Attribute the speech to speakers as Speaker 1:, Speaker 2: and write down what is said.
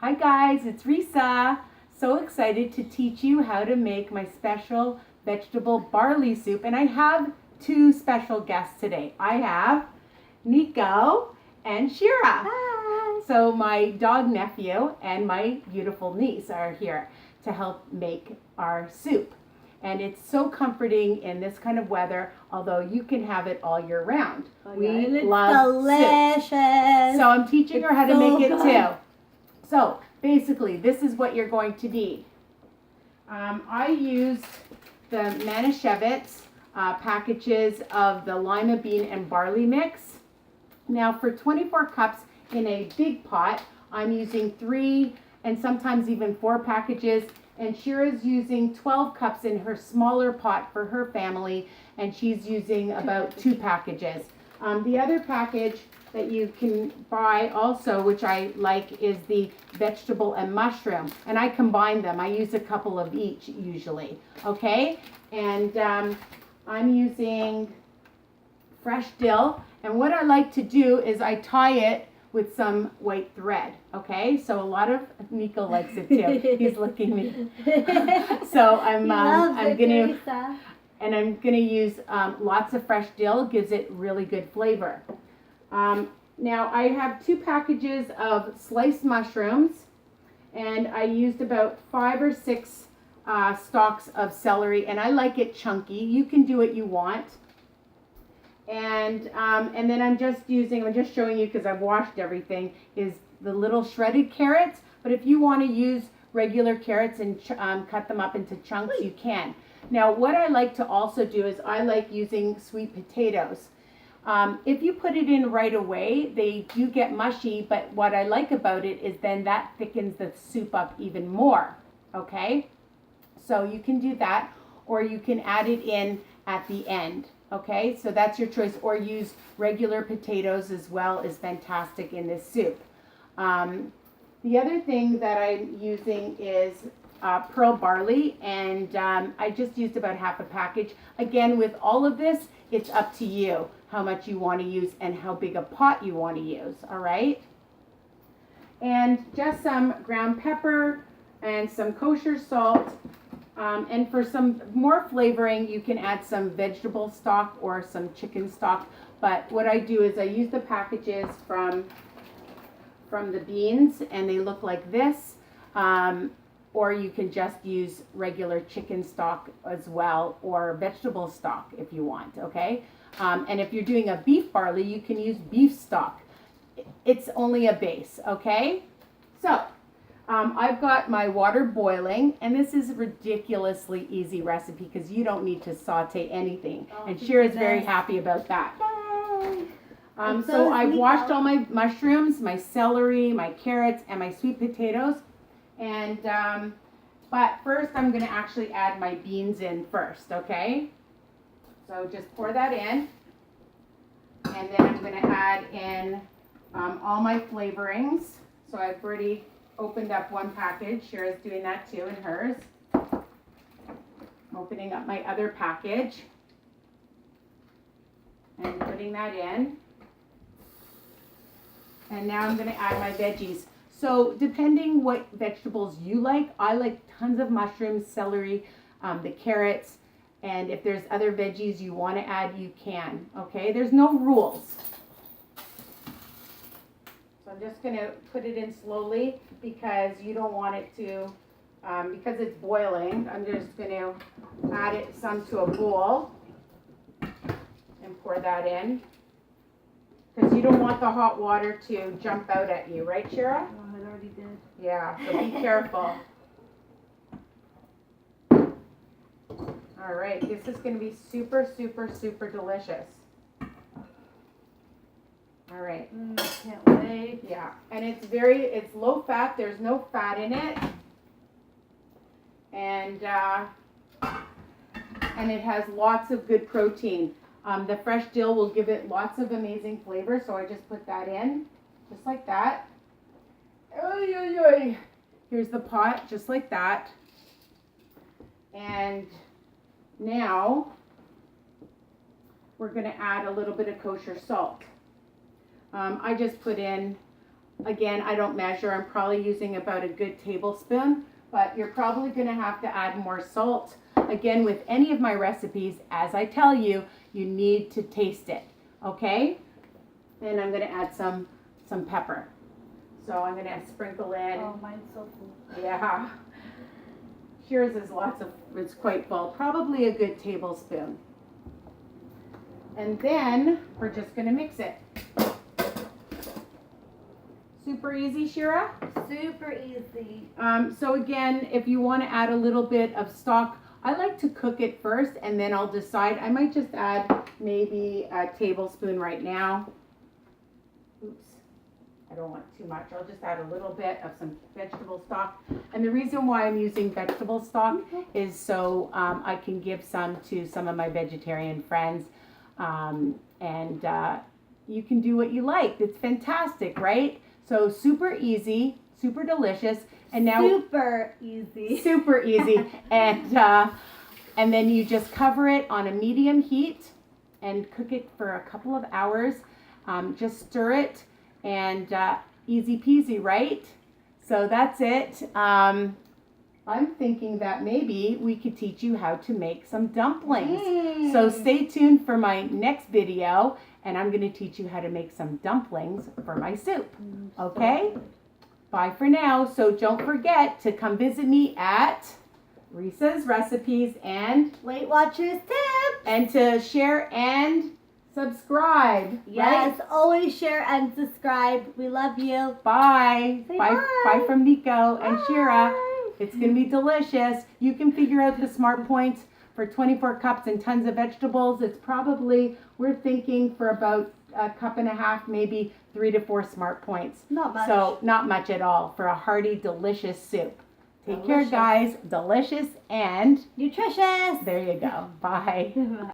Speaker 1: Hi guys, it's Risa. So excited to teach you how to make my special vegetable barley soup. And I have two special guests today. I have Nico and Shira.
Speaker 2: Hi.
Speaker 1: So my dog nephew and my beautiful niece are here to help make our soup. And it's so comforting in this kind of weather, although you can have it all year round.
Speaker 2: We love delicious.
Speaker 1: Soup. So I'm teaching her how to make it
Speaker 2: good.
Speaker 1: too. So basically, this is what you're going to need. I used the MANISCHEWITZ packages of the lima bean and barley mix. Now for 24 cups in a big pot, I'm using 3 and sometimes even 4 packages. And Shira's using 12 cups in her smaller pot for her family, and she's using about 2 packages. The other package that you can buy also, which I like, is the vegetable and mushroom. And I combine them. I use a couple of each usually. Okay? And I'm using fresh dill. And what I like to do is I tie it with some white thread. Okay? So a lot of Nico likes it too. He's looking at me. So I'm gonna use lots of fresh dill. Gives it really good flavor. Now I have 2 packages of sliced mushrooms, and I used about 5 or 6 stalks of celery, and I like it chunky. You can do what you want. And then I'm just showing you because I've washed everything, is the little shredded carrots. But if you want to use regular carrots and cut them up into chunks, you can. Now what I like to also do is I like using sweet potatoes. If you put it in right away, they do get mushy, but what I like about it is then that thickens the soup up even more, okay? So you can do that, or you can add it in at the end, okay? So that's your choice, or use regular potatoes as well, is fantastic in this soup. The other thing that I'm using is pearl barley, and I just used about half a package. Again, with all of this, it's up to you how much you want to use and how big a pot you want to use, all right? And just some ground pepper and some kosher salt. And for some more flavoring, you can add some vegetable stock or some chicken stock. But what I do is I use the packages from the beans, and they look like this. Or you can just use regular chicken stock as well, or vegetable stock if you want, okay? And if you're doing a beef barley, you can use beef stock. It's only a base, okay? So, I've got my water boiling, and this is a ridiculously easy recipe because you don't need to saute anything. And Shira's very happy about that. So I've washed all my mushrooms, my celery, my carrots, and my sweet potatoes. And, but first I'm going to actually add my beans in first, okay? So just pour that in. And then I'm going to add in all my flavorings. So I've already opened up one package. Shira's doing that too in hers. I'm opening up my other package and putting that in. And now I'm going to add my veggies. So depending what vegetables you like, I like tons of mushrooms, celery, the carrots, and if there's other veggies you want to add, you can, okay? There's no rules. So I'm just going to put it in slowly because you don't want it to, because it's boiling, I'm just going to add some to a bowl and pour that in. Because you don't want the hot water to jump out at you, right, Shira?
Speaker 2: Oh, it already did.
Speaker 1: Yeah, so be careful. All right, this is going to be super, super, super delicious. All right.
Speaker 2: Can't wait.
Speaker 1: Yeah, and it's low fat. There's no fat in it. And it has lots of good protein. The fresh dill will give it lots of amazing flavor, so I just put that in, just like that. Oy, oy, oy. Here's the pot, just like that. And now we're going to add a little bit of kosher salt. I just put in Again, I don't measure. I'm probably using about a good tablespoon, but you're probably going to have to add more salt. Again, with any of my recipes, as I tell you, you need to taste it, okay? And I'm going to add some pepper. So I'm going to sprinkle in.
Speaker 2: Oh, mine's so full.
Speaker 1: Yeah. Yours is it's quite full. Probably a good tablespoon. And then we're just going to mix it. Super easy, Shira?
Speaker 2: Super easy.
Speaker 1: So again, if you want to add a little bit of stock, I like to cook it first and then I'll decide. I might just add maybe a tablespoon right now. Oops. I don't want too much. I'll just add a little bit of some vegetable stock. And the reason why I'm using vegetable stock is so I can give some to some of my vegetarian friends. You can do what you like. It's fantastic, right? So super easy, super delicious. And now
Speaker 2: super easy.
Speaker 1: Super easy. And then you just cover it on a medium heat and cook it for a couple of hours. Just stir it. And easy peasy, right? So that's it. I'm thinking that maybe we could teach you how to make some dumplings. So stay tuned for my next video, and I'm going to teach you how to make some dumplings for my soup. Okay? Bye for now. So don't forget to come visit me at Risa's Recipes and
Speaker 2: Weight Watchers Tips.
Speaker 1: And to share and subscribe.
Speaker 2: Yes,
Speaker 1: Right?
Speaker 2: always share and subscribe. We love you.
Speaker 1: Bye.
Speaker 2: Say
Speaker 1: Bye.
Speaker 2: bye.
Speaker 1: Bye from Nico and Shira.
Speaker 2: Bye.
Speaker 1: It's going to be delicious. You can figure out the smart points for 24 cups and tons of vegetables. It's probably, we're thinking for about a cup and a half, maybe 3 to 4 smart points.
Speaker 2: Not much.
Speaker 1: So not much at all for a hearty, delicious soup. Take care,
Speaker 2: Delicious.
Speaker 1: guys. Delicious and
Speaker 2: Nutritious.
Speaker 1: there you go. Bye.